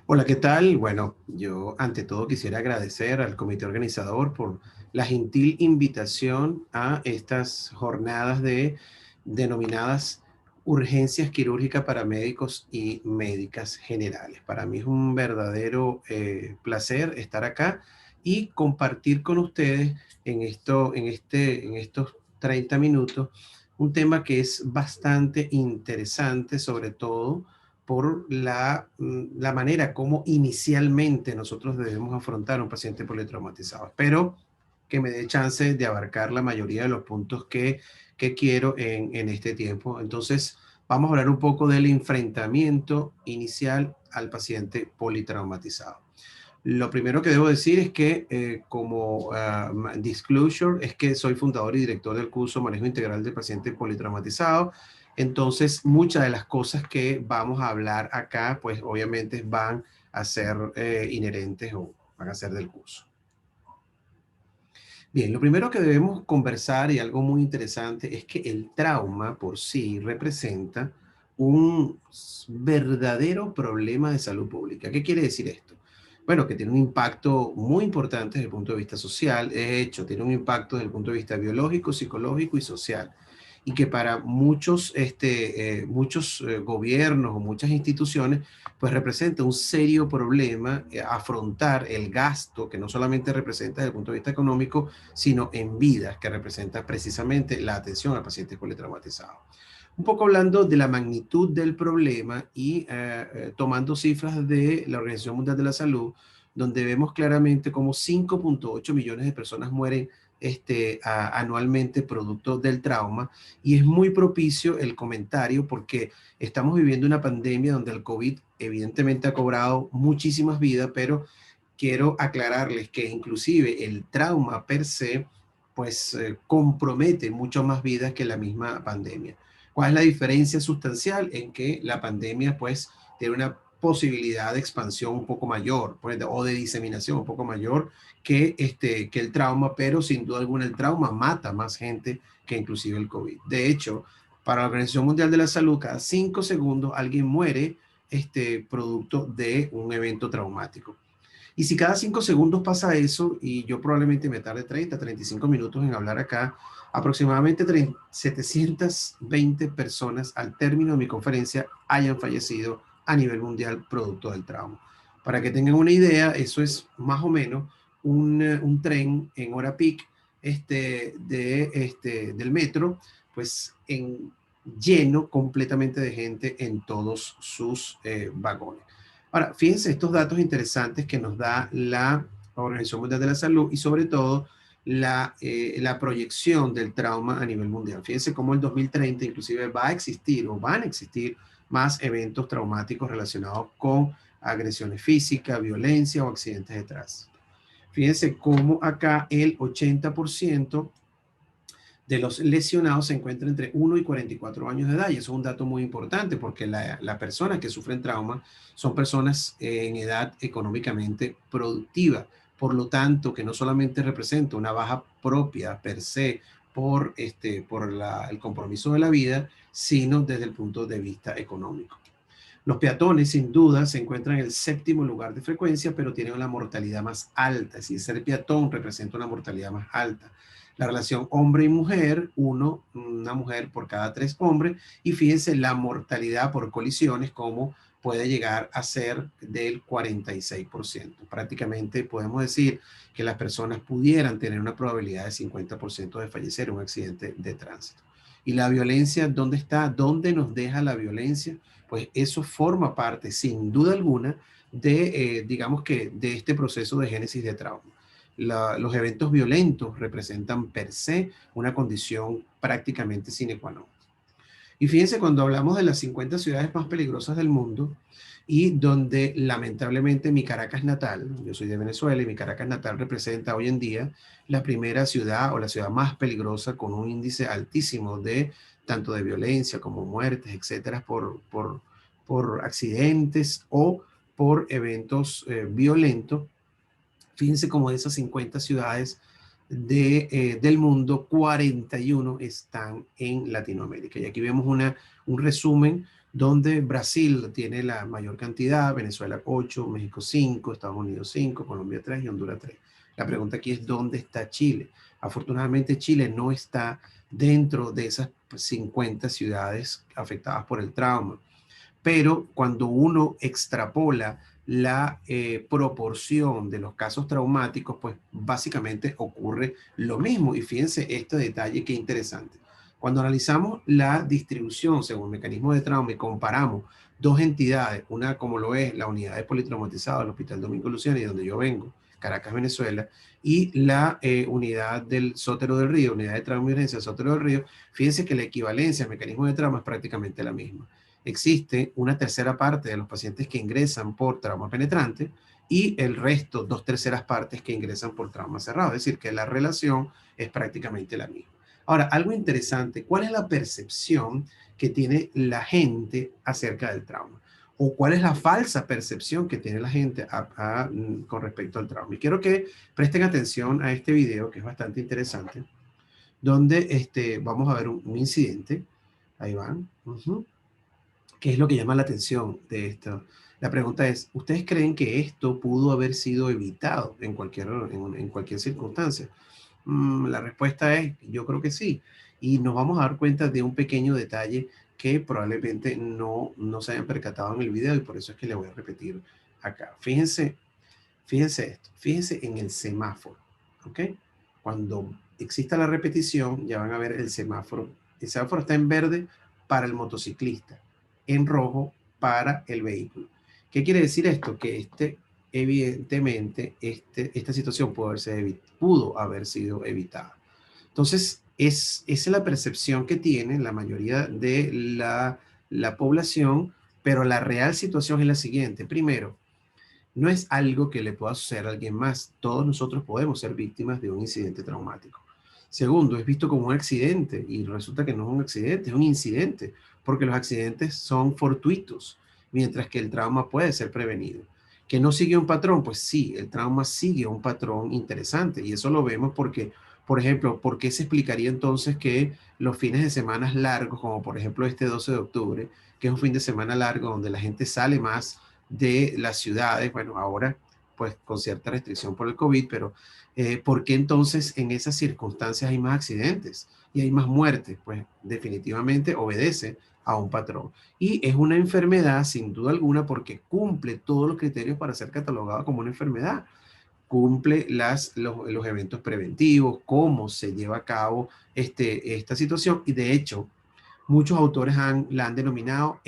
Hola, ¿qué tal? Bueno, yo ante todo quisiera agradecer al comité organizador por la gentil invitación a estas jornadas denominadas urgencias quirúrgicas para médicos y médicas generales. Para mí es un verdadero placer estar acá y compartir con ustedes en estos 30 minutos un tema que es bastante interesante, sobre todo por la manera como inicialmente nosotros debemos afrontar a un paciente politraumatizado. Espero que me dé chance de abarcar la mayoría de los puntos que quiero en este tiempo. Entonces, vamos a hablar un poco del enfrentamiento inicial al paciente politraumatizado. Lo primero que debo decir es que como disclosure es que soy fundador y director del curso Manejo Integral del Paciente Politraumatizado. Entonces, muchas de las cosas que vamos a hablar acá, pues obviamente van a ser inherentes o van a ser del curso. Bien, lo primero que debemos conversar y algo muy interesante es que el trauma por sí representa un verdadero problema de salud pública. ¿Qué quiere decir esto? Bueno, que tiene un impacto muy importante desde el punto de vista social, de hecho, tiene un impacto desde el punto de vista biológico, psicológico y social, y que para muchos gobiernos o muchas instituciones, pues representa un serio problema afrontar el gasto que no solamente representa desde el punto de vista económico, sino en vidas, que representa precisamente la atención al paciente politraumatizado. Un poco hablando de la magnitud del problema y tomando cifras de la Organización Mundial de la Salud, donde vemos claramente cómo 5.8 millones de personas mueren anualmente producto del trauma, y es muy propicio el comentario porque estamos viviendo una pandemia donde el COVID evidentemente ha cobrado muchísimas vidas, pero quiero aclararles que inclusive el trauma per se, pues compromete mucho más vidas que la misma pandemia. ¿Cuál es la diferencia sustancial? En que la pandemia, pues, tiene una posibilidad de expansión un poco mayor, pues, o de diseminación un poco mayor que el trauma, pero sin duda alguna el trauma mata más gente que inclusive el COVID. De hecho, para la Organización Mundial de la Salud, cada 5 segundos alguien muere producto de un evento traumático. Y si cada 5 segundos pasa eso, y yo probablemente me tarde 35 minutos en hablar acá, aproximadamente 720 personas al término de mi conferencia hayan fallecido a nivel mundial producto del trauma. Para que tengan una idea, eso es más o menos un tren en hora peak del metro, pues lleno completamente de gente en todos sus vagones. Ahora, fíjense estos datos interesantes que nos da la Organización Mundial de la Salud y sobre todo la proyección del trauma a nivel mundial. Fíjense cómo el 2030 inclusive va a existir o van a existir más eventos traumáticos relacionados con agresiones físicas, violencia o accidentes de tránsito. Fíjense cómo acá el 80% de los lesionados se encuentran entre 1 y 44 años de edad. Y eso es un dato muy importante porque la persona que sufren trauma son personas en edad económicamente productiva. Por lo tanto, que no solamente representa una baja propia per se por el compromiso de la vida, sino desde el punto de vista económico. Los peatones, sin duda, se encuentran en el séptimo lugar de frecuencia, pero tienen una mortalidad más alta. Es decir, ser peatón representa una mortalidad más alta. La relación hombre y mujer, una mujer por cada 3 hombres, y fíjense la mortalidad por colisiones, como puede llegar a ser del 46%. Prácticamente podemos decir que las personas pudieran tener una probabilidad de 50% de fallecer en un accidente de tránsito. ¿Y la violencia dónde está? ¿Dónde nos deja la violencia? Pues eso forma parte, sin duda alguna, digamos que, de este proceso de génesis de trauma. Los eventos violentos representan per se una condición prácticamente sine qua non. Y fíjense, cuando hablamos de las 50 ciudades más peligrosas del mundo, y donde lamentablemente mi Caracas natal, yo soy de Venezuela y mi Caracas natal representa hoy en día la primera ciudad o la ciudad más peligrosa, con un índice altísimo de tanto de violencia como muertes, etcétera, por accidentes o por eventos violentos. Fíjense cómo de esas 50 ciudades del mundo, 41 están en Latinoamérica. Y aquí vemos un resumen donde Brasil tiene la mayor cantidad, Venezuela 8, México 5, Estados Unidos 5, Colombia 3 y Honduras 3. La pregunta aquí es ¿dónde está Chile? Afortunadamente Chile no está dentro de esas 50 ciudades afectadas por el trauma, pero cuando uno extrapola la proporción de los casos traumáticos, pues básicamente ocurre lo mismo. Y fíjense este detalle que interesante. Cuando analizamos la distribución según mecanismo de trauma y comparamos dos entidades, una como lo es la unidad de politraumatizados del Hospital Domingo Luciani, de donde yo vengo, Caracas, Venezuela, y la unidad del Sotero del Río, unidad de trauma y urgencia del Sotero del Río, fíjense que la equivalencia al mecanismo de trauma es prácticamente la misma. Existe una tercera parte de los pacientes que ingresan por trauma penetrante y el resto, dos terceras partes que ingresan por trauma cerrado. Es decir, que la relación es prácticamente la misma. Ahora, algo interesante, ¿cuál es la percepción que tiene la gente acerca del trauma? ¿O cuál es la falsa percepción que tiene la gente con respecto al trauma? Y quiero que presten atención a este video, que es bastante interesante, donde vamos a ver un incidente. Ahí van. ¿Qué es lo que llama la atención de esto? La pregunta es, ¿ustedes creen que esto pudo haber sido evitado en cualquier circunstancia? La respuesta es, yo creo que sí. Y nos vamos a dar cuenta de un pequeño detalle que probablemente no se hayan percatado en el video y por eso es que le voy a repetir acá. Fíjense esto, fíjense en el semáforo, ¿ok? Cuando exista la repetición, ya van a ver el semáforo. El semáforo está en verde para el motociclista, en rojo para el vehículo. ¿Qué quiere decir esto? Que evidentemente, esta situación pudo haber sido evitada. Entonces, esa es la percepción que tiene la mayoría de la población, pero la real situación es la siguiente. Primero, no es algo que le pueda suceder a alguien más. Todos nosotros podemos ser víctimas de un incidente traumático. Segundo, es visto como un accidente y resulta que no es un accidente, es un incidente, porque los accidentes son fortuitos, mientras que el trauma puede ser prevenido. ¿Que no sigue un patrón? Pues sí, el trauma sigue un patrón interesante y eso lo vemos porque, por ejemplo, ¿por qué se explicaría entonces que los fines de semana largos, como por ejemplo este 12 de octubre, que es un fin de semana largo donde la gente sale más de las ciudades, bueno, ahora pues con cierta restricción por el COVID, pero ¿por qué entonces en esas circunstancias hay más accidentes y hay más muertes? Pues definitivamente obedece a un patrón. Y es una enfermedad sin duda alguna porque cumple todos los criterios para ser catalogada como una enfermedad. Cumple los eventos preventivos, cómo se lleva a cabo esta situación y de hecho muchos autores la han denominado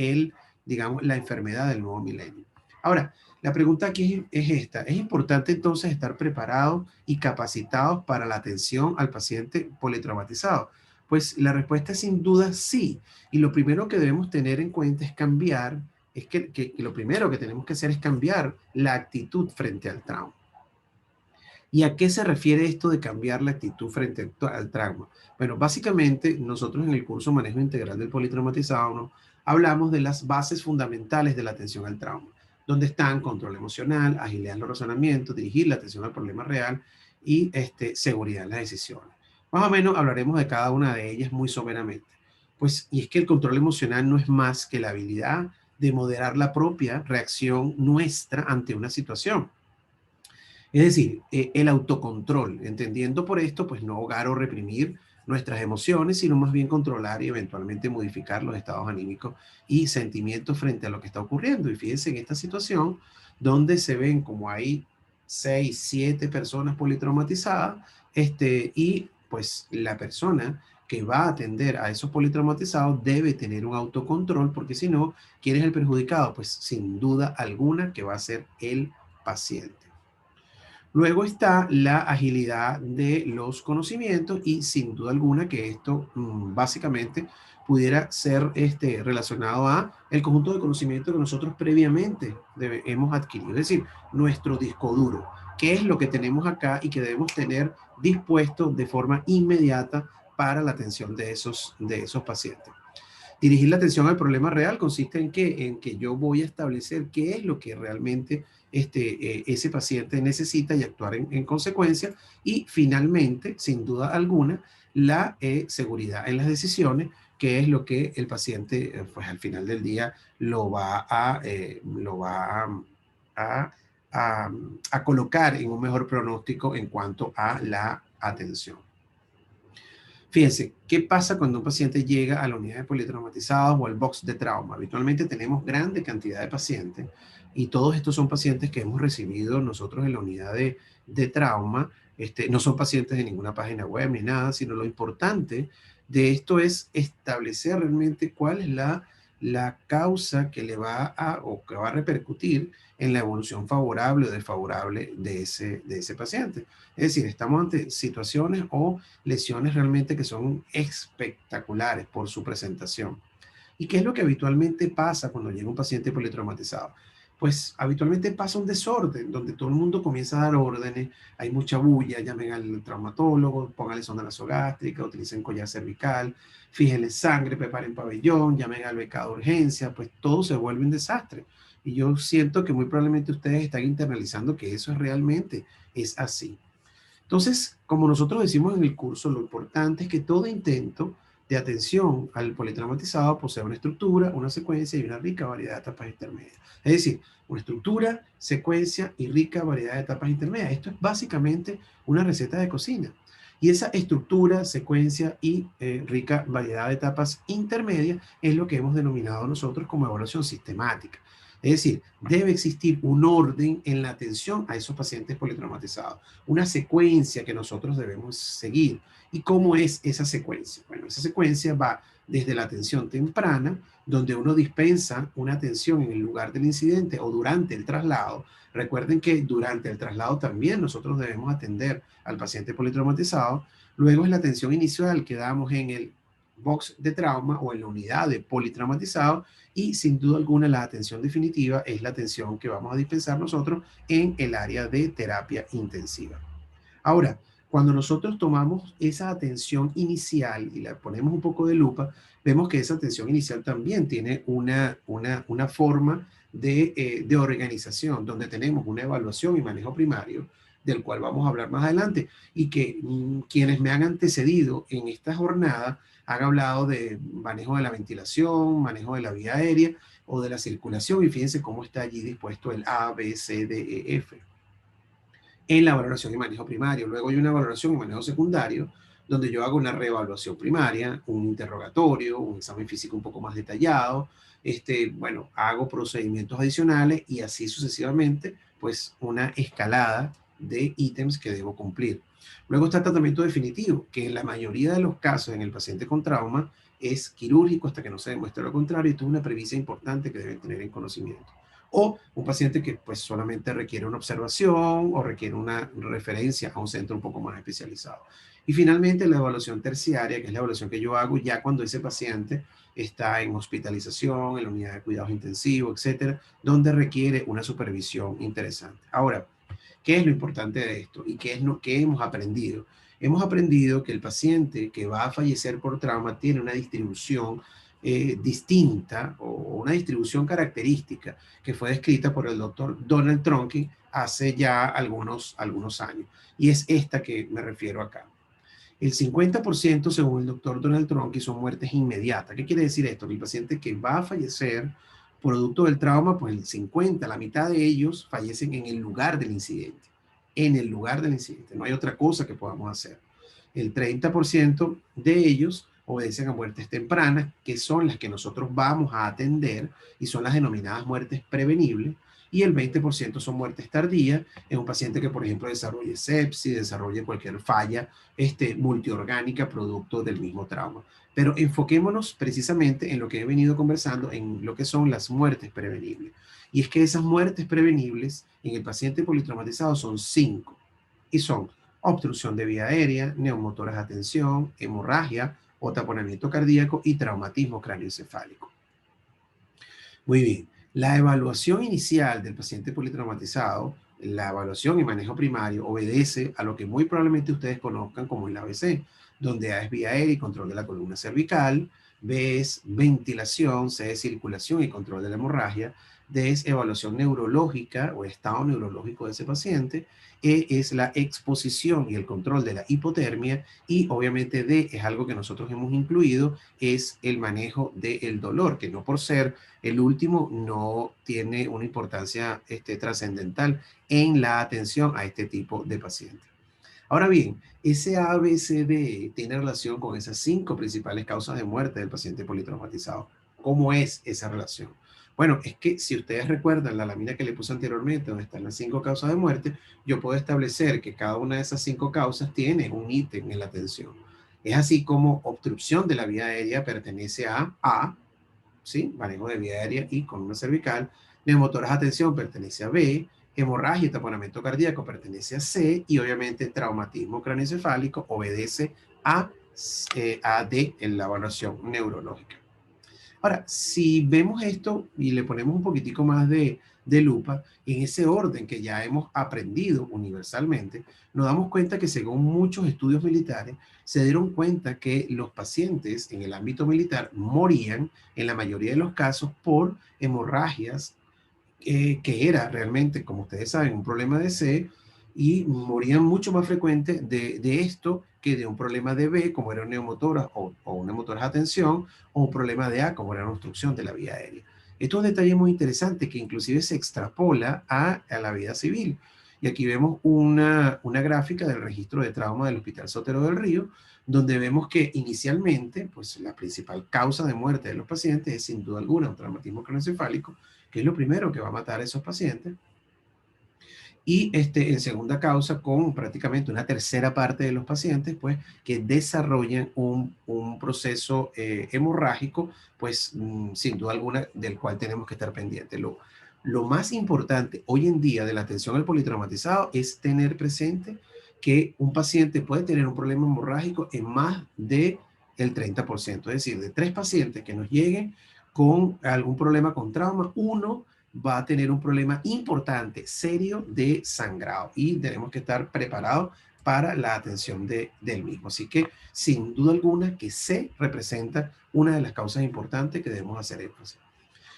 digamos, la enfermedad del nuevo milenio. Ahora, la pregunta aquí es esta. ¿Es importante entonces estar preparados y capacitados para la atención al paciente politraumatizado? Pues la respuesta es sin duda sí. Y lo primero que debemos tener en cuenta es que lo primero que tenemos que hacer es cambiar la actitud frente al trauma. ¿Y a qué se refiere esto de cambiar la actitud frente al trauma? Bueno, básicamente nosotros en el curso Manejo Integral del Politraumatizado, ¿no?, hablamos de las bases fundamentales de la atención al trauma, donde están control emocional, agilidad en los razonamientos, dirigir la atención al problema real y seguridad en las decisiones. Más o menos hablaremos de cada una de ellas muy someramente. Pues, y es que el control emocional no es más que la habilidad de moderar la propia reacción nuestra ante una situación. Es decir, el autocontrol, entendiendo por esto, pues no ahogar o reprimir nuestras emociones, sino más bien controlar y eventualmente modificar los estados anímicos y sentimientos frente a lo que está ocurriendo. Y fíjense en esta situación donde se ven como hay 6, 7 personas politraumatizadas, y pues la persona que va a atender a esos politraumatizados debe tener un autocontrol, porque si no, ¿quién es el perjudicado? Pues sin duda alguna que va a ser el paciente. Luego está la agilidad de los conocimientos y sin duda alguna que esto básicamente pudiera ser relacionado a el conjunto de conocimientos que nosotros previamente hemos adquirido, es decir, nuestro disco duro, qué es lo que tenemos acá y que debemos tener dispuesto de forma inmediata para la atención de esos pacientes. Dirigir la atención al problema real consiste en que yo voy a establecer qué es lo que realmente ese paciente necesita y actuar en consecuencia. Y finalmente, sin duda alguna, la seguridad en las decisiones, qué es lo que el paciente, pues al final del día, lo va a, a colocar en un mejor pronóstico en cuanto a la atención. Fíjense, ¿qué pasa cuando un paciente llega a la unidad de politraumatizados o al box de trauma? Habitualmente tenemos grande cantidad de pacientes y todos estos son pacientes que hemos recibido nosotros en la unidad de trauma. No son pacientes de ninguna página web ni nada, sino lo importante de esto es establecer realmente cuál es la causa que le va a o que va a repercutir en la evolución favorable o desfavorable de ese paciente. Es decir, estamos ante situaciones o lesiones realmente que son espectaculares por su presentación. ¿Y qué es lo que habitualmente pasa cuando llega un paciente politraumatizado? Pues habitualmente pasa un desorden donde todo el mundo comienza a dar órdenes, hay mucha bulla, llamen al traumatólogo, pónganle sonda nasogástrica, utilicen collar cervical, fíjenle sangre, preparen pabellón, llamen al becado de urgencia, pues todo se vuelve un desastre. Y yo siento que muy probablemente ustedes están internalizando que eso es realmente es así. Entonces, como nosotros decimos en el curso, lo importante es que todo intento de atención al politraumatizado posea una estructura, una secuencia y una rica variedad de etapas intermedias. Es decir, una estructura, secuencia y rica variedad de etapas intermedias. Esto es básicamente una receta de cocina. Y esa estructura, secuencia y rica variedad de etapas intermedias es lo que hemos denominado nosotros como evaluación sistemática. Es decir, debe existir un orden en la atención a esos pacientes politraumatizados, una secuencia que nosotros debemos seguir. ¿Y cómo es esa secuencia? Bueno, esa secuencia va desde la atención temprana, donde uno dispensa una atención en el lugar del incidente o durante el traslado. Recuerden que durante el traslado también nosotros debemos atender al paciente politraumatizado. Luego es la atención inicial que damos en el box de trauma o en la unidad de politraumatizado y sin duda alguna la atención definitiva es la atención que vamos a dispensar nosotros en el área de terapia intensiva. Ahora, cuando nosotros tomamos esa atención inicial y la ponemos un poco de lupa, vemos que esa atención inicial también tiene una forma de organización, donde tenemos una evaluación y manejo primario, del cual vamos a hablar más adelante, y que quienes me han antecedido en esta jornada han hablado de manejo de la ventilación, manejo de la vía aérea o de la circulación, y fíjense cómo está allí dispuesto el A, B, C, D, E, F en la valoración y manejo primario. Luego hay una valoración y manejo secundario, donde yo hago una reevaluación primaria, un interrogatorio, un examen físico un poco más detallado, bueno, hago procedimientos adicionales y así sucesivamente, pues una escalada de ítems que debo cumplir. Luego está el tratamiento definitivo, que en la mayoría de los casos en el paciente con trauma es quirúrgico hasta que no se demuestre lo contrario. Esto es una premisa importante que deben tener en conocimiento. O un paciente que pues solamente requiere una observación o requiere una referencia a un centro un poco más especializado. Y finalmente la evaluación terciaria, que es la evaluación que yo hago ya cuando ese paciente está en hospitalización, en la unidad de cuidados intensivos, etcétera, donde requiere una supervisión interesante. Ahora, ¿qué es lo importante de esto? ¿Y qué es lo que hemos aprendido? Hemos aprendido que el paciente que va a fallecer por trauma tiene una distribución distinta o una distribución característica que fue descrita por el doctor Donald Tronky hace ya algunos años. Y es esta que me refiero acá. El 50% según el doctor Donald Tronky son muertes inmediatas. ¿Qué quiere decir esto? Que el paciente que va a fallecer producto del trauma, pues el 50, la mitad de ellos fallecen en el lugar del incidente. En el lugar del incidente. No hay otra cosa que podamos hacer. El 30% de ellos obedecen a muertes tempranas, que son las que nosotros vamos a atender y son las denominadas muertes prevenibles. Y el 20% son muertes tardías en un paciente que, por ejemplo, desarrolle sepsis, desarrolle cualquier falla multiorgánica producto del mismo trauma. Pero enfoquémonos precisamente en lo que he venido conversando, en lo que son las muertes prevenibles. Y es que esas muertes prevenibles en el paciente politraumatizado son 5. Y son obstrucción de vía aérea, neumotoras de atención, hemorragia o taponamiento cardíaco y traumatismo cráneoencefálico. Muy bien. La evaluación inicial del paciente politraumatizado, la evaluación y manejo primario, obedece a lo que muy probablemente ustedes conozcan como el ABC, donde A es vía aérea y control de la columna cervical, B es ventilación, C es circulación y control de la hemorragia, D es evaluación neurológica o estado neurológico de ese paciente, E es la exposición y el control de la hipotermia y obviamente D es algo que nosotros hemos incluido, es el manejo del dolor, que no por ser el último no tiene una importancia trascendental en la atención a este tipo de pacientes. Ahora bien, ese ABCD tiene relación con esas 5 principales causas de muerte del paciente politraumatizado. ¿Cómo es esa relación? Bueno, es que si ustedes recuerdan la lámina que le puse anteriormente, donde están las 5 causas de muerte, yo puedo establecer que cada una de esas 5 causas tiene un ítem en la atención. Es así como obstrucción de la vía aérea pertenece a A, ¿sí? Manejo de vía aérea y columna cervical. Neumotoras atención pertenece a B. Hemorragia y taponamiento cardíaco pertenece a C. Y obviamente traumatismo craneoencefálico obedece a D en la evaluación neurológica. Ahora, si vemos esto y le ponemos un poquitico más de lupa, en ese orden que ya hemos aprendido universalmente, nos damos cuenta que según muchos estudios militares, se dieron cuenta que los pacientes en el ámbito militar morían en la mayoría de los casos por hemorragias que era realmente, como ustedes saben, un problema de C y morían mucho más frecuente de esto que de un problema de B, como era neumotoras o una motora de atención, o un problema de A, como era una obstrucción de la vía aérea. Esto es un detalle muy interesante que inclusive se extrapola a la vida civil. Y aquí vemos una gráfica del registro de trauma del Hospital Sotero del Río, donde vemos que inicialmente, pues la principal causa de muerte de los pacientes es sin duda alguna un traumatismo craneoencefálico, que es lo primero que va a matar a esos pacientes. Y en segunda causa, con prácticamente una tercera parte de los pacientes, pues, que desarrollan un proceso hemorrágico, pues, sin duda alguna, del cual tenemos que estar pendientes. Lo más importante hoy en día de la atención al politraumatizado es tener presente que un paciente puede tener un problema hemorrágico en más del 30%. Es decir, de 3 pacientes que nos lleguen con algún problema con trauma, uno va a tener un problema importante, serio de sangrado y tenemos que estar preparados para la atención del mismo. Así que sin duda alguna que C representa una de las causas importantes que debemos hacer énfasis.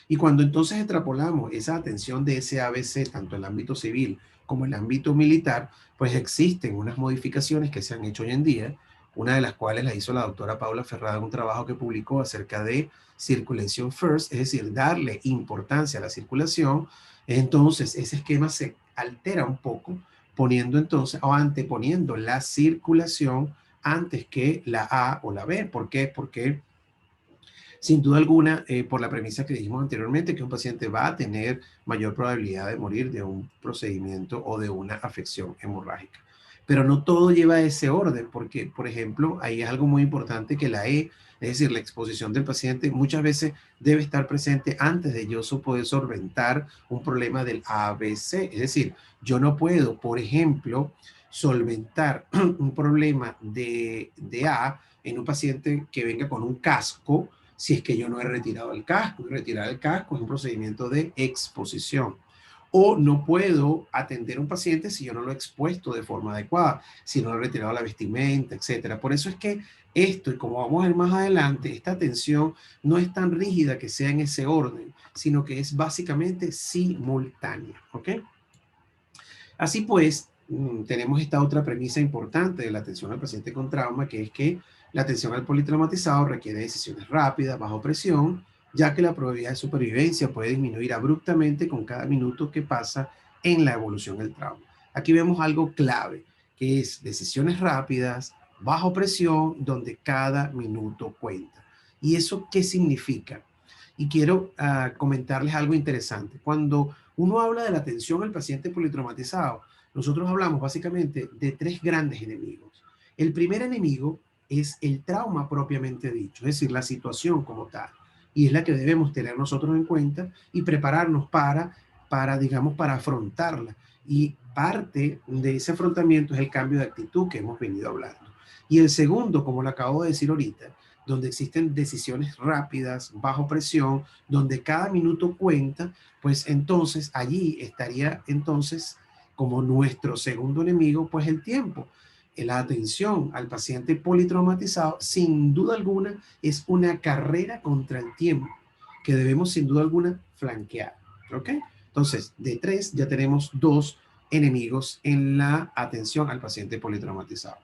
Y cuando entonces extrapolamos esa atención de ese ABC, tanto en el ámbito civil como en el ámbito militar, pues existen unas modificaciones que se han hecho hoy en día, una de las cuales la hizo la doctora Paula Ferrada en un trabajo que publicó acerca de circulation first, es decir, darle importancia a la circulación. Entonces, ese esquema se altera un poco, poniendo entonces, o anteponiendo la circulación antes que la A o la B. ¿Por qué? Porque sin duda alguna, por la premisa que dijimos anteriormente, que un paciente va a tener mayor probabilidad de morir de un procedimiento o de una afección hemorrágica. Pero no todo lleva ese orden, porque, por ejemplo, ahí es algo muy importante que la E, es decir, la exposición del paciente, muchas veces debe estar presente antes de yo poder solventar un problema del ABC. Es decir, yo no puedo, por ejemplo, solventar un problema de A en un paciente que venga con un casco si es que yo no he retirado el casco. Y retirar el casco es un procedimiento de exposición. O no puedo atender a un paciente si yo no lo he expuesto de forma adecuada, si no he retirado la vestimenta, etcétera. Por eso es que esto, y como vamos a ver más adelante, esta atención no es tan rígida que sea en ese orden, sino que es básicamente simultánea. ¿Ok? Así pues, tenemos esta otra premisa importante de la atención al paciente con trauma, que es que la atención al politraumatizado requiere decisiones rápidas, bajo presión, ya que la probabilidad de supervivencia puede disminuir abruptamente con cada minuto que pasa en la evolución del trauma. Aquí vemos algo clave, que es decisiones rápidas, bajo presión, donde cada minuto cuenta. ¿Y eso qué significa? Y quiero comentarles algo interesante. Cuando uno habla de la atención al paciente politraumatizado, nosotros hablamos básicamente de 3 grandes enemigos. El primer enemigo es el trauma propiamente dicho, es decir, la situación como tal. Y es la que debemos tener nosotros en cuenta y prepararnos digamos, para afrontarla. Y parte de ese afrontamiento es el cambio de actitud que hemos venido hablando. Y el segundo, como lo acabo de decir ahorita, donde existen decisiones rápidas, bajo presión, donde cada minuto cuenta, pues entonces allí estaría entonces como nuestro segundo enemigo, pues el tiempo. La atención al paciente politraumatizado, sin duda alguna, es una carrera contra el tiempo que debemos, sin duda alguna, flanquear. ¿Ok? Entonces, de 3 ya tenemos 2 enemigos en la atención al paciente politraumatizado.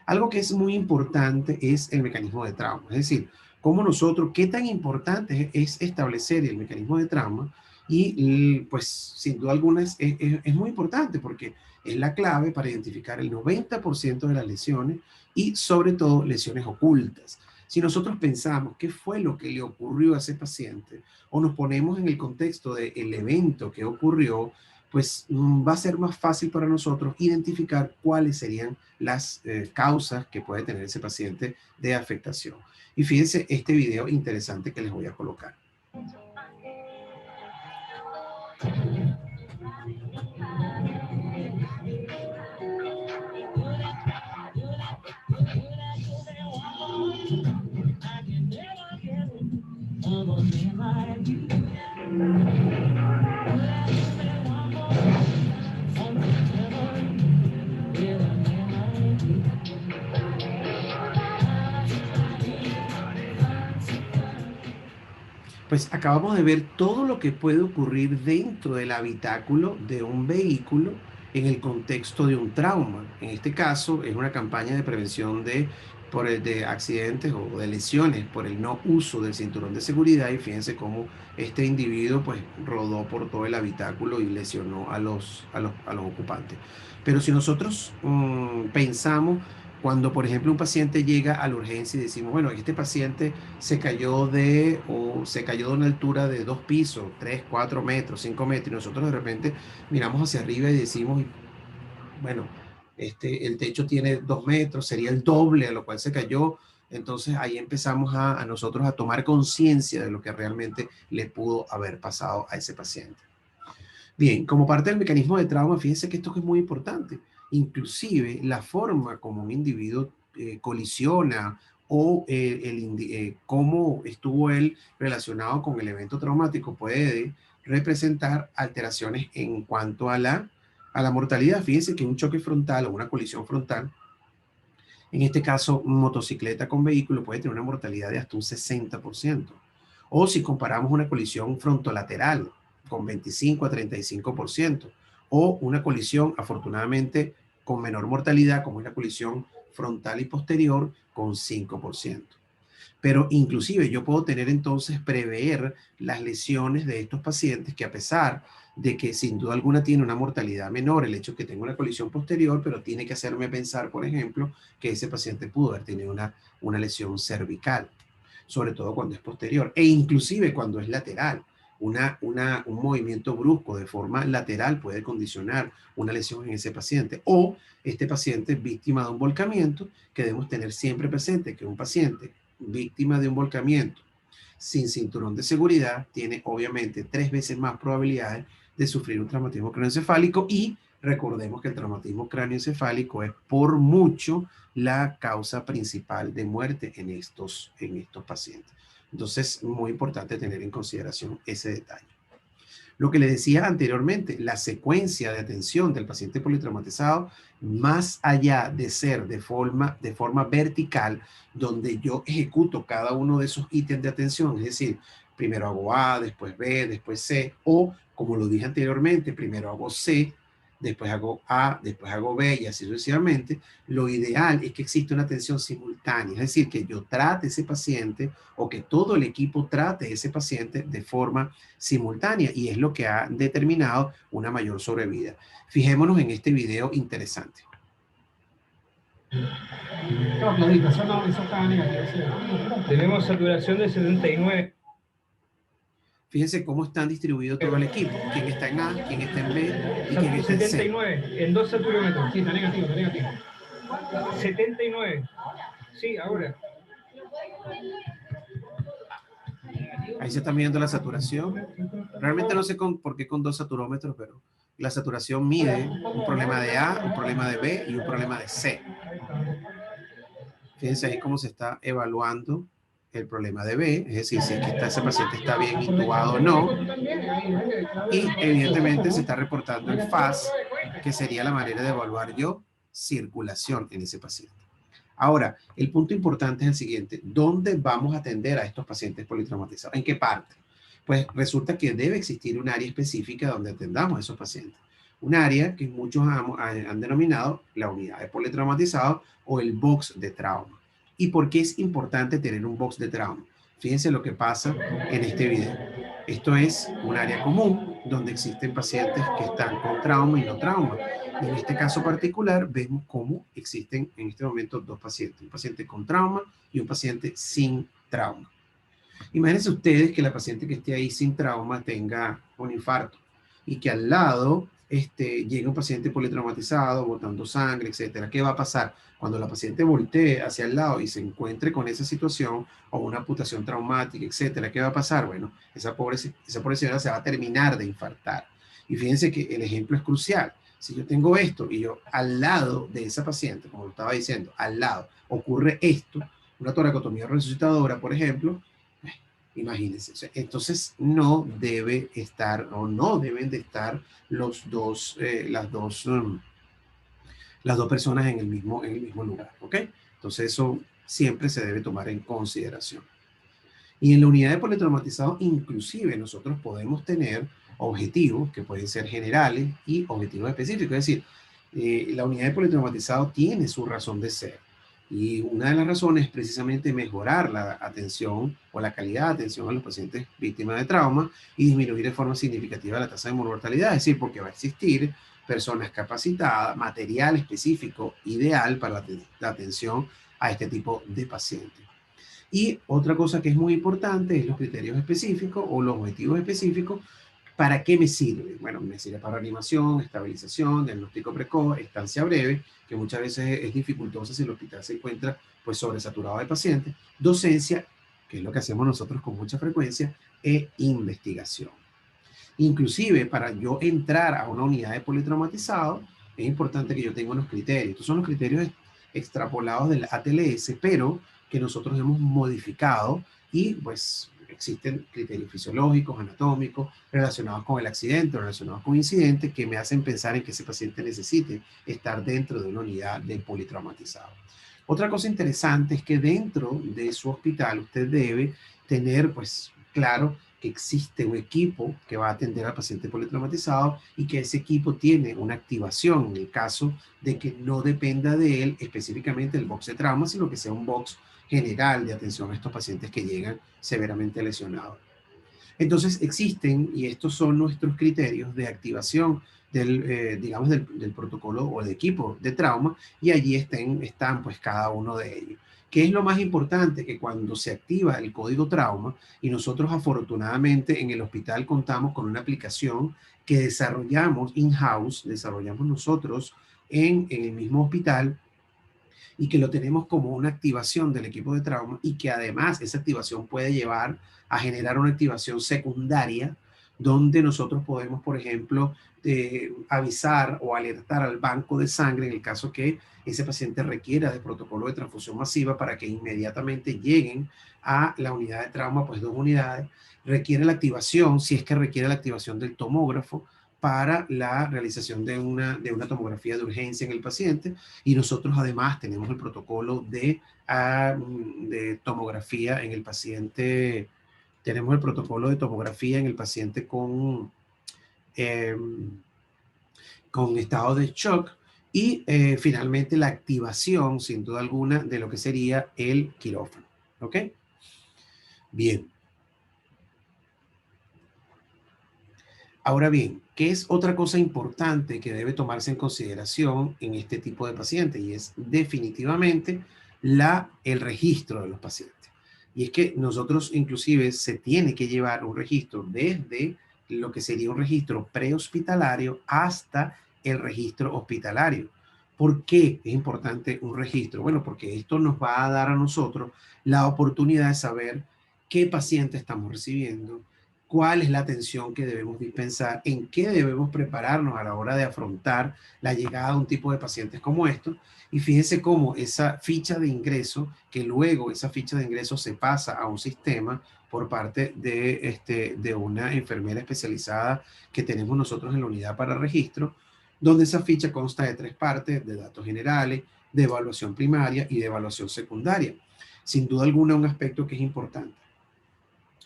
Algo que es muy importante es el mecanismo de trauma. Es decir, cómo nosotros, qué tan importante es establecer el mecanismo de trauma y pues sin duda alguna es muy importante porque es la clave para identificar el 90% de las lesiones y sobre todo lesiones ocultas. Si nosotros pensamos qué fue lo que le ocurrió a ese paciente o nos ponemos en el contexto del evento que ocurrió, pues va a ser más fácil para nosotros identificar cuáles serían las causas que puede tener ese paciente de afectación. Y fíjense este video interesante que les voy a colocar. Pues acabamos de ver todo lo que puede ocurrir dentro del habitáculo de un vehículo en el contexto de un trauma. En este caso es una campaña de prevención de accidentes o de lesiones por el no uso del cinturón de seguridad, y fíjense cómo este individuo pues rodó por todo el habitáculo y lesionó a los ocupantes. Pero si nosotros pensamos cuando, por ejemplo, un paciente llega a la urgencia y decimos, bueno, este paciente se cayó de una altura de 2 pisos, 3, 4 metros, 5 metros, y nosotros de repente miramos hacia arriba y decimos, bueno, el techo tiene 2 metros, sería el doble a lo cual se cayó. Entonces ahí empezamos a nosotros a tomar conciencia de lo que realmente le pudo haber pasado a ese paciente. Bien, como parte del mecanismo de trauma, fíjense que esto es muy importante. Inclusive la forma como un individuo colisiona o cómo estuvo él relacionado con el evento traumático puede representar alteraciones en cuanto a la mortalidad. Fíjense que un choque frontal o una colisión frontal, en este caso motocicleta con vehículo, puede tener una mortalidad de hasta un 60%. O si comparamos una colisión frontolateral con 25 a 35%, o una colisión afortunadamente con menor mortalidad como una colisión frontal y posterior con 5%. Pero inclusive yo puedo tener entonces prever las lesiones de estos pacientes que, a pesar de que sin duda alguna tiene una mortalidad menor el hecho de que tenga una colisión posterior, pero tiene que hacerme pensar, por ejemplo, que ese paciente pudo haber tenido una lesión cervical, sobre todo cuando es posterior, e inclusive cuando es lateral. Un movimiento brusco de forma lateral puede condicionar una lesión en ese paciente, o este paciente víctima de un volcamiento, que debemos tener siempre presente que un paciente víctima de un volcamiento sin cinturón de seguridad tiene obviamente 3 veces más probabilidades de sufrir un traumatismo craneoencefálico, y recordemos que el traumatismo craneoencefálico es por mucho la causa principal de muerte en estos pacientes. Entonces, muy importante tener en consideración ese detalle. Lo que le decía anteriormente, la secuencia de atención del paciente politraumatizado, más allá de ser de forma vertical, donde yo ejecuto cada uno de esos ítems de atención, es decir, primero hago A, después B, después C, o como lo dije anteriormente, primero hago C, después hago A, después hago B y así sucesivamente. Lo ideal es que exista una atención simultánea, es decir, que yo trate ese paciente o que todo el equipo trate ese paciente de forma simultánea, y es lo que ha determinado una mayor sobrevida. Fijémonos en este video interesante. Tenemos saturación de 79. Fíjense cómo están distribuidos todo el equipo. ¿Quién está en A, quién está en B y quién está en C? 79 en 2 saturómetros. Sí, está negativo, está negativo. 79. Sí, ahora. Ahí se está midiendo la saturación. Realmente no sé por qué con 2 saturómetros, pero la saturación mide un problema de A, un problema de B y un problema de C. Fíjense ahí cómo se está evaluando el problema de B, es decir, si es que ese paciente está bien intubado o no. Y evidentemente se está reportando el FAS, que sería la manera de evaluar yo circulación en ese paciente. Ahora, el punto importante es el siguiente. ¿Dónde vamos a atender a estos pacientes politraumatizados? ¿En qué parte? Pues resulta que debe existir un área específica donde atendamos a esos pacientes. Un área que muchos han denominado la unidad de politraumatizados o el box de trauma. ¿Y por qué es importante tener un box de trauma? Fíjense lo que pasa en este video. Esto es un área común donde existen pacientes que están con trauma y no trauma. Y en este caso particular vemos cómo existen en este momento dos pacientes, un paciente con trauma y un paciente sin trauma. Imagínense ustedes que la paciente que esté ahí sin trauma tenga un infarto y que al lado llegue un paciente politraumatizado, botando sangre, etcétera. ¿Qué va a pasar? Cuando la paciente voltee hacia el lado y se encuentre con esa situación o una amputación traumática, etcétera, ¿qué va a pasar? Bueno, esa pobre señora se va a terminar de infartar. Y fíjense que el ejemplo es crucial. Si yo tengo esto y yo al lado de esa paciente, como lo estaba diciendo, al lado ocurre esto, una toracotomía resucitadora, por ejemplo, imagínense. Entonces no debe estar o no deben de estar las dos personas en el mismo lugar, ¿ok? Entonces eso siempre se debe tomar en consideración. Y en la unidad de politraumatizado, inclusive nosotros podemos tener objetivos que pueden ser generales y objetivos específicos. Es decir, la unidad de politraumatizado tiene su razón de ser. Y una de las razones es precisamente mejorar la atención o la calidad de atención a los pacientes víctimas de trauma y disminuir de forma significativa la tasa de mortalidad. Es decir, porque va a existir personas capacitadas, material específico ideal para la atención a este tipo de pacientes. Y otra cosa que es muy importante es los criterios específicos o los objetivos específicos. ¿Para qué me sirve? Bueno, me sirve para animación, estabilización, diagnóstico precoz, estancia breve, que muchas veces es dificultosa si el hospital se encuentra pues sobresaturado de pacientes, docencia, que es lo que hacemos nosotros con mucha frecuencia, e investigación. Inclusive para yo entrar a una unidad de politraumatizado, es importante que yo tenga unos criterios. Estos son los criterios extrapolados del ATLS, pero que nosotros hemos modificado y pues existen criterios fisiológicos, anatómicos, relacionados con el accidente, relacionados con incidentes, que me hacen pensar en que ese paciente necesite estar dentro de una unidad de politraumatizado. Otra cosa interesante es que dentro de su hospital usted debe tener, pues, claro, que existe un equipo que va a atender al paciente politraumatizado y que ese equipo tiene una activación en el caso de que no dependa de él específicamente el box de trauma, sino que sea un box general de atención a estos pacientes que llegan severamente lesionados. Entonces existen, y estos son nuestros criterios de activación digamos, del protocolo o del equipo de trauma, y allí están pues cada uno de ellos. ¿Qué es lo más importante? Que cuando se activa el código trauma, y nosotros afortunadamente en el hospital contamos con una aplicación que desarrollamos in-house, desarrollamos nosotros en el mismo hospital, y que lo tenemos como una activación del equipo de trauma y que además esa activación puede llevar a generar una activación secundaria donde nosotros podemos, por ejemplo, avisar o alertar al banco de sangre en el caso que ese paciente requiera de protocolo de transfusión masiva para que inmediatamente lleguen a la unidad de trauma, pues 2 unidades. Requiere la activación, si es que requiere la activación del tomógrafo para la realización de una tomografía de urgencia en el paciente, y nosotros además tenemos el protocolo de tomografía en el paciente, tenemos el protocolo de tomografía en el paciente eh, con estado de shock y finalmente la activación, sin duda alguna, de lo que sería el quirófano. ¿Ok? Bien. Ahora bien, ¿qué es otra cosa importante que debe tomarse en consideración en este tipo de pacientes? Y es definitivamente el registro de los pacientes. Y es que nosotros inclusive se tiene que llevar un registro desde lo que sería un registro prehospitalario hasta el registro hospitalario. ¿Por qué es importante un registro? Bueno, porque esto nos va a dar a nosotros la oportunidad de saber qué paciente estamos recibiendo, cuál es la atención que debemos dispensar, en qué debemos prepararnos a la hora de afrontar la llegada de un tipo de pacientes como estos. Y fíjense cómo esa ficha de ingreso, que luego esa ficha de ingreso se pasa a un sistema por parte de una enfermera especializada que tenemos nosotros en la unidad para registro, donde esa ficha consta de 3 partes: de datos generales, de evaluación primaria y de evaluación secundaria. Sin duda alguna, un aspecto que es importante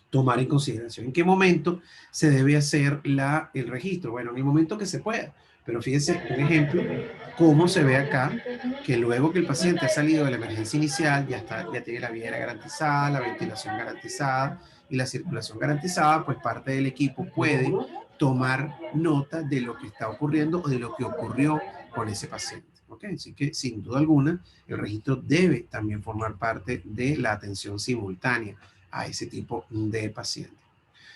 tomar en consideración. ¿En qué momento se debe hacer el registro? Bueno, en el momento que se pueda. Pero fíjense, un ejemplo, cómo se ve acá, que luego que el paciente ha salido de la emergencia inicial, ya tiene la vía aérea garantizada, la ventilación garantizada y la circulación garantizada, pues parte del equipo puede tomar nota de lo que está ocurriendo o de lo que ocurrió con ese paciente. ¿Okay? Así que, sin duda alguna, el registro debe también formar parte de la atención simultánea a ese tipo de pacientes.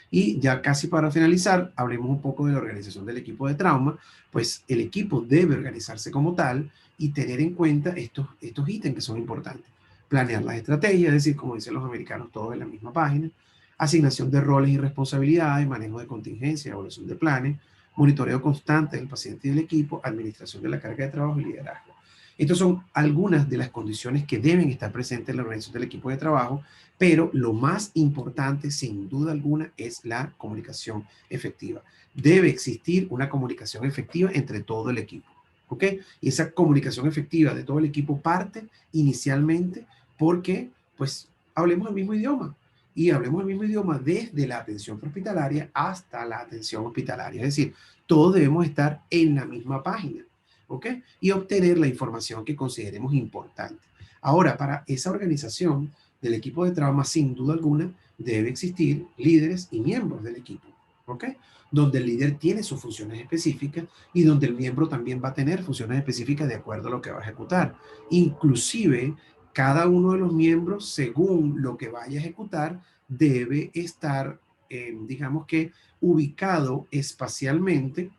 Y ya casi para finalizar, hablemos un poco de la organización del equipo de trauma. Pues el equipo debe organizarse como tal y tener en cuenta estos ítems que son importantes. Planear las estrategias, es decir, como dicen los americanos, todos en la misma página. Asignación de roles y responsabilidades, manejo de contingencia, evaluación de planes, monitoreo constante del paciente y del equipo, administración de la carga de trabajo y liderazgo. Estas son algunas de las condiciones que deben estar presentes en la organización del equipo de trabajo, pero lo más importante, sin duda alguna, es la comunicación efectiva. Debe existir una comunicación efectiva entre todo el equipo, ¿ok? Y esa comunicación efectiva de todo el equipo parte inicialmente porque, pues, hablemos el mismo idioma. Y hablemos el mismo idioma desde la atención prehospitalaria hasta la atención hospitalaria. Es decir, todos debemos estar en la misma página, ¿ok? Y obtener la información que consideremos importante. Ahora, para esa organización del equipo de trauma, sin duda alguna, debe existir líderes y miembros del equipo, ¿ok? Donde el líder tiene sus funciones específicas y donde el miembro también va a tener funciones específicas de acuerdo a lo que va a ejecutar. Inclusive, cada uno de los miembros, según lo que vaya a ejecutar, debe estar, digamos que, ubicado espacialmente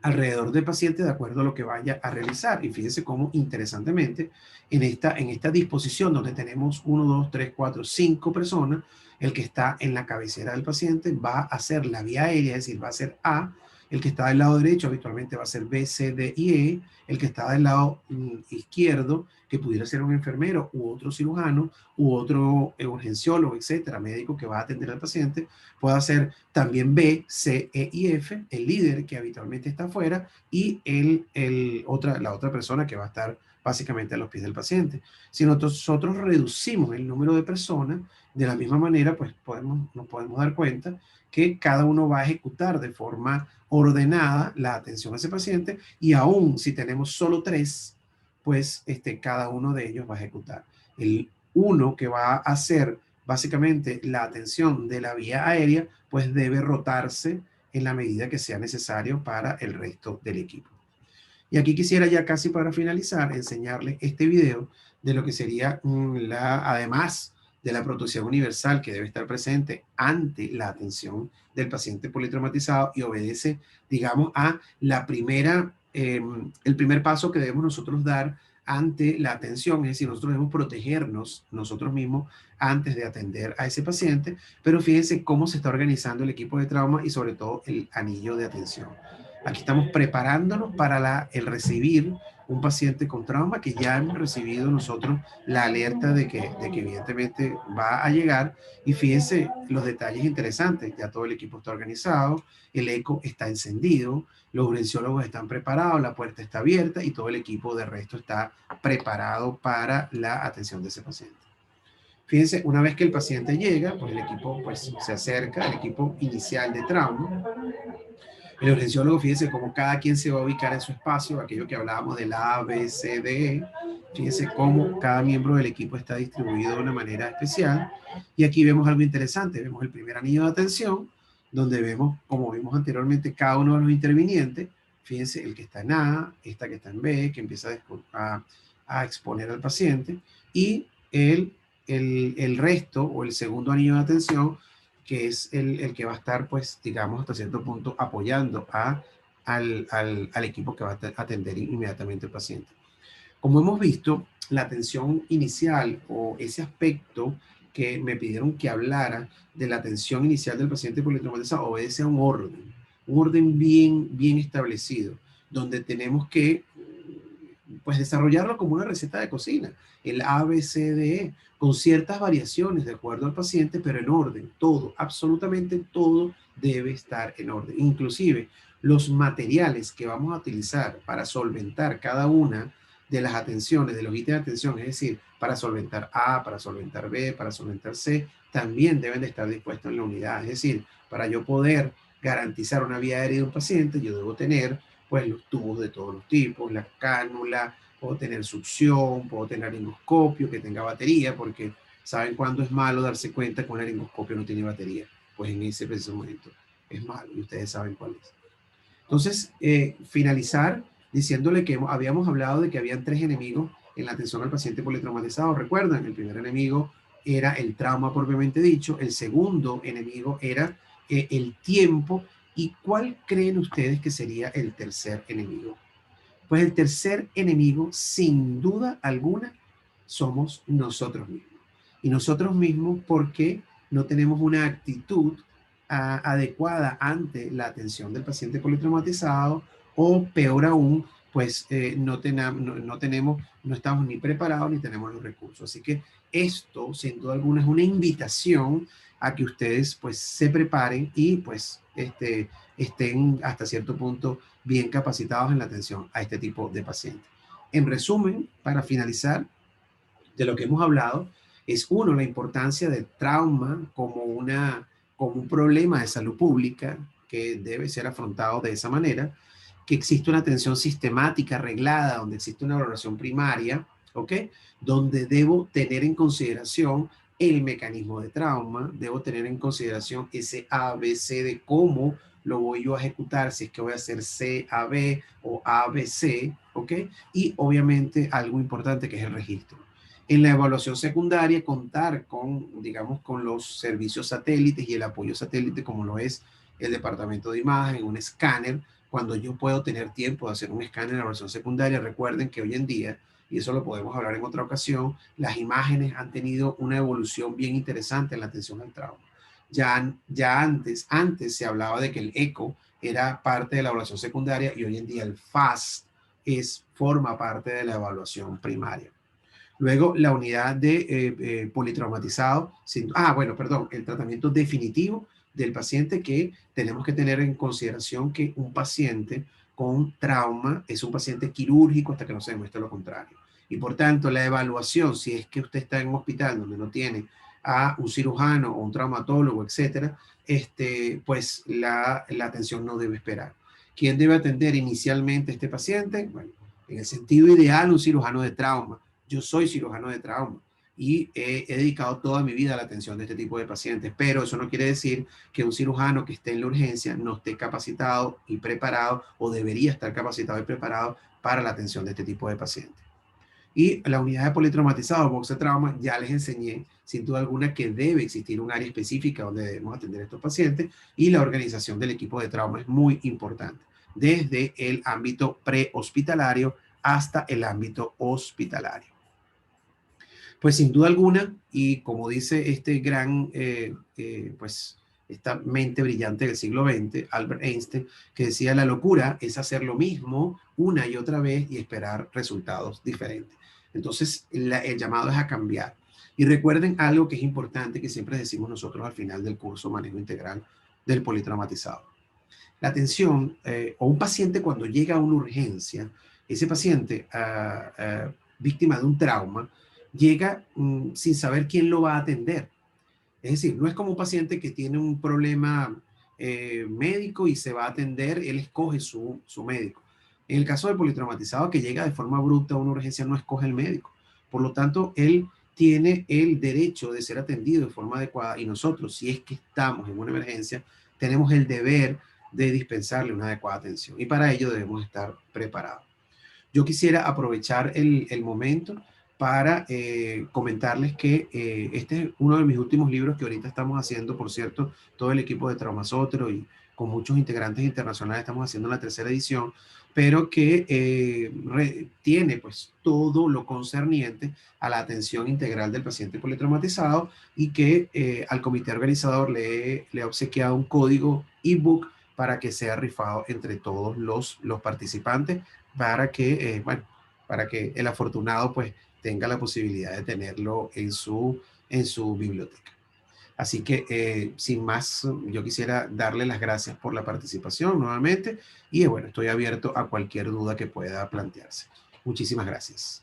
alrededor del paciente de acuerdo a lo que vaya a realizar. Y fíjense cómo, interesantemente, en esta disposición donde tenemos 1, 2, 3, 4, 5 personas, el que está en la cabecera del paciente va a ser la vía aérea, es decir, va a ser A. El que está del lado derecho habitualmente va a ser B, C, D y E. El que está del lado izquierdo, que pudiera ser un enfermero u otro cirujano u otro urgenciólogo, etcétera, médico que va a atender al paciente, puede ser también B, C, E y F, el líder que habitualmente está afuera y la otra persona que va a estar básicamente a los pies del paciente. Si nosotros reducimos el número de personas, de la misma manera, pues nos podemos dar cuenta que cada uno va a ejecutar de forma ordenada la atención a ese paciente, y aún si tenemos solo 3, pues cada uno de ellos va a ejecutar. El uno que va a hacer básicamente la atención de la vía aérea, pues debe rotarse en la medida que sea necesario para el resto del equipo. Y aquí quisiera, ya casi para finalizar, enseñarles este video de lo que sería además de la protección universal que debe estar presente ante la atención del paciente politraumatizado, y obedece, digamos, a el primer paso que debemos nosotros dar ante la atención. Es decir, nosotros debemos protegernos nosotros mismos antes de atender a ese paciente. Pero fíjense cómo se está organizando el equipo de trauma y sobre todo el anillo de atención. Aquí estamos preparándonos para el recibir un paciente con trauma, que ya hemos recibido nosotros la alerta de que evidentemente va a llegar. Y fíjense los detalles interesantes: ya todo el equipo está organizado, el eco está encendido, los urgenciólogos están preparados, la puerta está abierta y todo el equipo de resto está preparado para la atención de ese paciente. Fíjense, una vez que el paciente llega, pues el equipo pues, se acerca, el equipo inicial de trauma. El urgenciólogo, fíjense cómo cada quien se va a ubicar en su espacio, aquello que hablábamos del A, B, C, D, E. Fíjense cómo cada miembro del equipo está distribuido de una manera especial. Y aquí vemos algo interesante: vemos el primer anillo de atención, donde vemos, como vimos anteriormente, cada uno de los intervinientes. Fíjense, el que está en A, esta que está en B, que empieza a exponer al paciente, y el resto, o el segundo anillo de atención, que es el que va a estar, pues, digamos, hasta cierto punto apoyando al equipo que va a atender inmediatamente al paciente. Como hemos visto, la atención inicial, o ese aspecto que me pidieron que hablara de la atención inicial del paciente politraumatizado, obedece a un orden bien establecido, donde tenemos que pues desarrollarlo como una receta de cocina, el A, B, C, D, E, con ciertas variaciones de acuerdo al paciente, pero en orden, todo, absolutamente todo debe estar en orden. Inclusive los materiales que vamos a utilizar para solventar cada una de las atenciones, de los ítems de atención, es decir, para solventar A, para solventar B, para solventar C, también deben de estar dispuestos en la unidad. Es decir, para yo poder garantizar una vía aérea de un paciente, yo debo tener pues los tubos de todos los tipos, la cánula, puedo tener succión, puedo tener laringoscopio que tenga batería, porque ¿saben cuándo es malo darse cuenta que un laringoscopio no tiene batería? Pues en ese preciso momento es malo y ustedes saben cuál es. Entonces, finalizar diciéndole que habíamos hablado de que habían 3 enemigos en la atención al paciente politraumatizado. Recuerdan, el primer enemigo era el trauma propiamente dicho, el segundo enemigo era el tiempo. ¿Y cuál creen ustedes que sería el tercer enemigo? Pues el tercer enemigo, sin duda alguna, somos nosotros mismos. Y nosotros mismos porque no tenemos una actitud adecuada ante la atención del paciente politraumatizado, o peor aún, pues no estamos ni preparados ni tenemos los recursos. Así que esto, sin duda alguna, es una invitación a que ustedes pues se preparen y pues estén hasta cierto punto bien capacitados en la atención a este tipo de pacientes. En resumen, para finalizar, de lo que hemos hablado, es uno, la importancia del trauma como un problema de salud pública que debe ser afrontado de esa manera, que existe una atención sistemática, arreglada, donde existe una valoración primaria, ¿ok? Donde debo tener en consideración el mecanismo de trauma, debo tener en consideración ese ABC de cómo lo voy yo a ejecutar, si es que voy a hacer C, A, B o A, B, C, ¿ok? Y obviamente algo importante que es el registro. En la evaluación secundaria, contar con, digamos, con los servicios satélites y el apoyo satélite, como lo es el departamento de imagen, un escáner, cuando yo puedo tener tiempo de hacer un escáner en la evaluación secundaria. Recuerden que hoy en día, y eso lo podemos hablar en otra ocasión, las imágenes han tenido una evolución bien interesante en la atención al trauma. Ya antes se hablaba de que el eco era parte de la evaluación secundaria y hoy en día el FAST forma parte de la evaluación primaria. Luego, la unidad de politraumatizado. Bueno, perdón, el tratamiento definitivo del paciente, que tenemos que tener en consideración que un paciente con trauma es un paciente quirúrgico hasta que no se demuestre lo contrario. Y por tanto, la evaluación, si es que usted está en un hospital donde no tiene a un cirujano o un traumatólogo, etcétera, pues la atención no debe esperar. ¿Quién debe atender inicialmente a este paciente? Bueno, en el sentido ideal, un cirujano de trauma. Yo soy cirujano de trauma y he dedicado toda mi vida a la atención de este tipo de pacientes, pero eso no quiere decir que un cirujano que esté en la urgencia no esté capacitado y preparado, o debería estar capacitado y preparado para la atención de este tipo de pacientes. Y la unidad de politraumatizado, box de trauma, ya les enseñé sin duda alguna que debe existir un área específica donde debemos atender a estos pacientes, y la organización del equipo de trauma es muy importante, desde el ámbito prehospitalario hasta el ámbito hospitalario. Pues sin duda alguna, y como dice este pues esta mente brillante del siglo XX, Albert Einstein, que decía: la locura es hacer lo mismo una y otra vez y esperar resultados diferentes. Entonces, el llamado es a cambiar. Y recuerden algo que es importante, que siempre decimos nosotros al final del curso Manejo Integral del Politraumatizado. La atención, o un paciente cuando llega a una urgencia, ese paciente víctima de un trauma, llega sin saber quién lo va a atender. Es decir, no es como un paciente que tiene un problema médico y se va a atender, él escoge su médico. En el caso del politraumatizado que llega de forma abrupta a una urgencia, no escoge el médico. Por lo tanto, él tiene el derecho de ser atendido de forma adecuada, y nosotros, si es que estamos en una emergencia, tenemos el deber de dispensarle una adecuada atención, y para ello debemos estar preparados. Yo quisiera aprovechar el momento para comentarles que este es uno de mis últimos libros que ahorita estamos haciendo, por cierto, todo el equipo de Traumasótero y con muchos integrantes internacionales estamos haciendo la 3ª edición, pero que tiene pues todo lo concerniente a la atención integral del paciente politraumatizado, y que al comité organizador le ha obsequiado un código ebook para que sea rifado entre todos los participantes, para que, bueno, para que el afortunado pues tenga la posibilidad de tenerlo en su biblioteca. Así que, sin más, yo quisiera darle las gracias por la participación nuevamente y bueno, estoy abierto a cualquier duda que pueda plantearse. Muchísimas gracias.